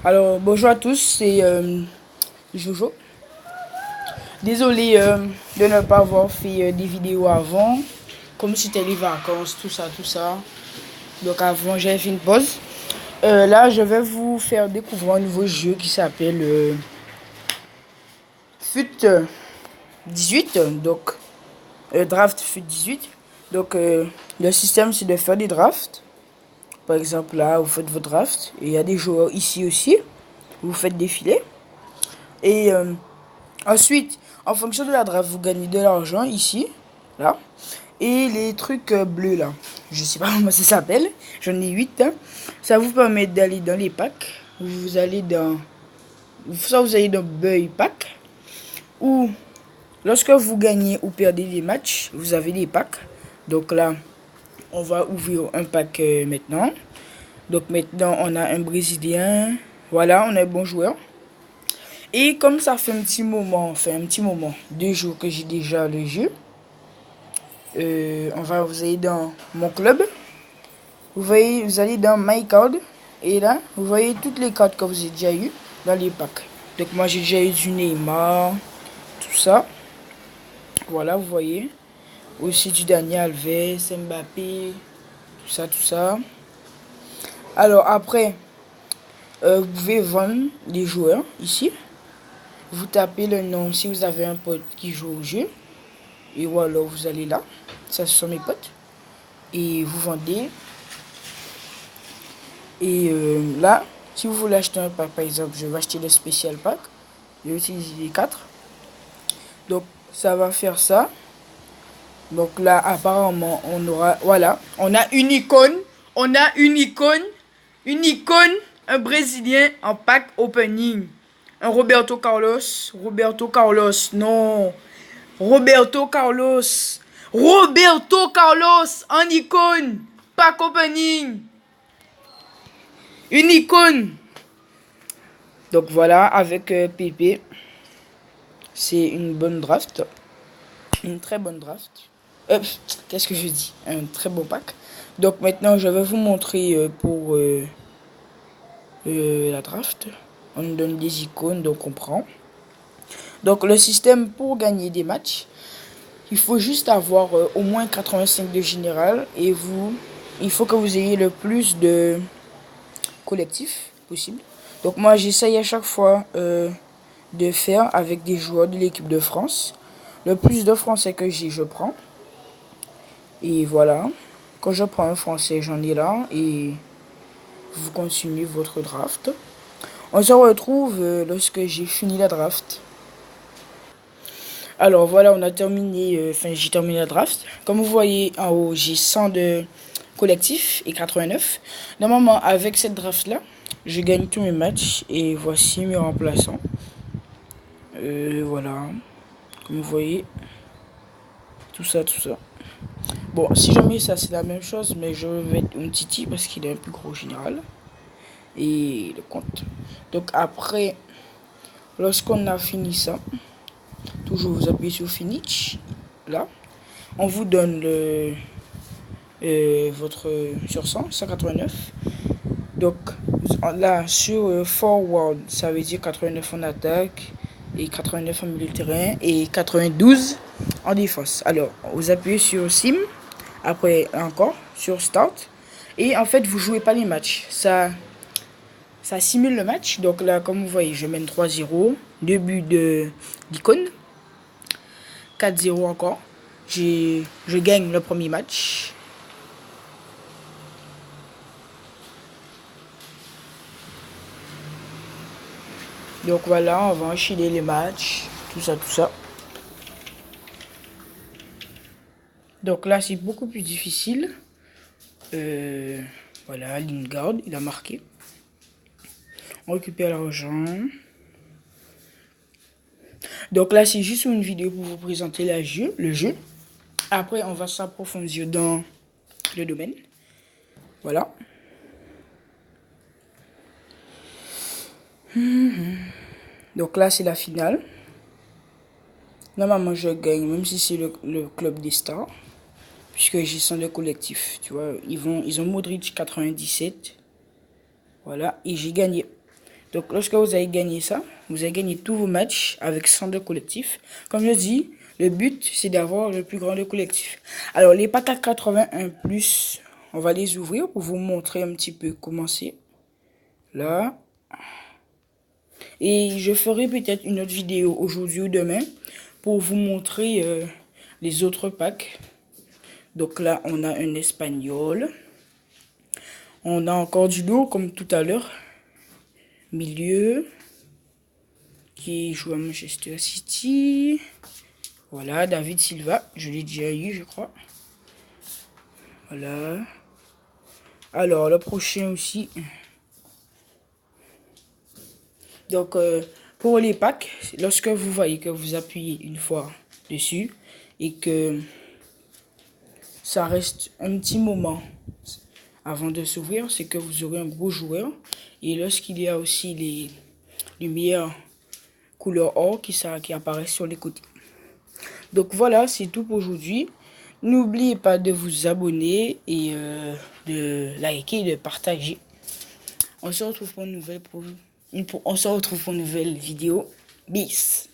Alors, bonjour à tous, c'est Jojo. Désolé de ne pas avoir fait des vidéos avant, comme c'était les vacances, tout ça, tout ça. Donc avant, j'ai fait une pause. Là, je vais vous faire découvrir un nouveau jeu qui s'appelle FUT 18, donc Draft FUT 18. Donc le système, c'est de faire des drafts. Par exemple, là, vous faites vos drafts. Et il y a des joueurs ici aussi. Vous faites défiler. Et ensuite, en fonction de la draft, vous gagnez de l'argent ici, là. Et les trucs bleus là, je sais pas comment ça s'appelle, j'en ai 8. Hein. Ça vous permet d'aller dans les packs. Vous allez dans. Soit vous allez dans Buy Pack. Ou lorsque vous gagnez ou perdez des matchs, vous avez des packs. Donc là, on va ouvrir un pack maintenant. Donc maintenant, on a un Brésilien. Voilà, on a un bon joueur. Et comme ça fait un petit moment, 2 jours que j'ai déjà le jeu, vous allez dans mon club, vous allez dans My Card, et là, vous voyez toutes les cartes que vous avez déjà eues dans les packs. Donc moi j'ai déjà eu du Neymar, tout ça, voilà, vous voyez. Aussi du Daniel Alves, Mbappé, tout ça, tout ça. Alors après, vous pouvez vendre les joueurs ici. Vous tapez le nom si vous avez un pote qui joue au jeu. Et voilà, vous allez là. Ça, ce sont mes potes. Et vous vendez. Et là, si vous voulez acheter un pack, par exemple, je vais acheter le spécial pack. Je vais utiliser les 4. Donc, ça va faire ça. Donc là, apparemment, on aura... Voilà. On a une icône. On a une icône. Une icône. Un Brésilien en pack opening. Un Roberto Carlos. Roberto Carlos. Non. Roberto Carlos. Roberto Carlos en icône. Pack opening. Une icône. Donc voilà, avec Pépé. C'est une bonne draft. Une très bonne draft. Qu'est-ce que je dis? Un très bon pack. Donc maintenant, je vais vous montrer pour la draft. On nous donne des icônes, donc on prend. Donc le système pour gagner des matchs, il faut juste avoir au moins 85 de général. Et il faut que vous ayez le plus de collectifs possible. Donc moi, j'essaye à chaque fois de faire avec des joueurs de l'équipe de France. Le plus de Français que j'ai, je prends. Et voilà. Quand je prends un Français, j'en ai là. Et vous continuez votre draft. On se retrouve lorsque j'ai fini la draft. Alors voilà, on a terminé. J'ai terminé la draft. Comme vous voyez en haut, j'ai 100 de collectif et 89. Normalement, avec cette draft-là, je gagne tous mes matchs. Et voici mes remplaçants. Voilà. Comme vous voyez. Tout ça, tout ça. Bon, si jamais ça, c'est la même chose. Mais je vais mettre un Titi parce qu'il est un plus gros général. Et le compte. Donc après, lorsqu'on a fini ça, toujours vous appuyez sur Finish. Là. On vous donne votre sur 189. Donc là, sur Forward, ça veut dire 89 en attaque et 89 en milieu de terrain et 92 en défense. Alors, vous appuyez sur Sim, après encore sur Start. Et en fait, vous jouez pas les matchs. Ça simule le match. Donc là, comme vous voyez, je mène 3-0. 2 buts d'icône. 4-0 encore. Je gagne le premier match. Donc voilà, on va enchaîner les matchs. Tout ça, tout ça. Donc là, c'est beaucoup plus difficile. Voilà, Lingard, il a marqué. On récupère l'argent. Donc là, c'est juste une vidéo pour vous présenter le jeu. Après, on va s'approfondir dans le domaine. Voilà. Donc là, c'est la finale. Normalement, je gagne, même si c'est le club des stars. Puisque j'ai 100 de collectif. Tu vois, ils ont Modric 97. Voilà, et j'ai gagné. Donc, lorsque vous avez gagné ça, vous avez gagné tous vos matchs avec 102 collectifs. Comme je dis, le but, c'est d'avoir le plus grand de collectifs. Alors, les packs à 81 plus, on va les ouvrir pour vous montrer un petit peu comment c'est. Là. Et je ferai peut-être une autre vidéo aujourd'hui ou demain pour vous montrer les autres packs. Donc là, on a un espagnol. On a encore du lourd comme tout à l'heure. Milieu. Qui joue à Manchester City. Voilà, David Silva. Je l'ai déjà eu, je crois. Voilà. Alors, le prochain aussi. Donc, pour les packs, lorsque vous voyez que vous appuyez une fois dessus et que ça reste un petit moment avant de s'ouvrir, c'est que vous aurez un gros joueur. Et lorsqu'il y a aussi les lumières couleur or qui apparaissent sur les côtés. Donc voilà, c'est tout pour aujourd'hui. N'oubliez pas de vous abonner et de liker et de partager. On se retrouve pour une nouvelle vidéo. Bis.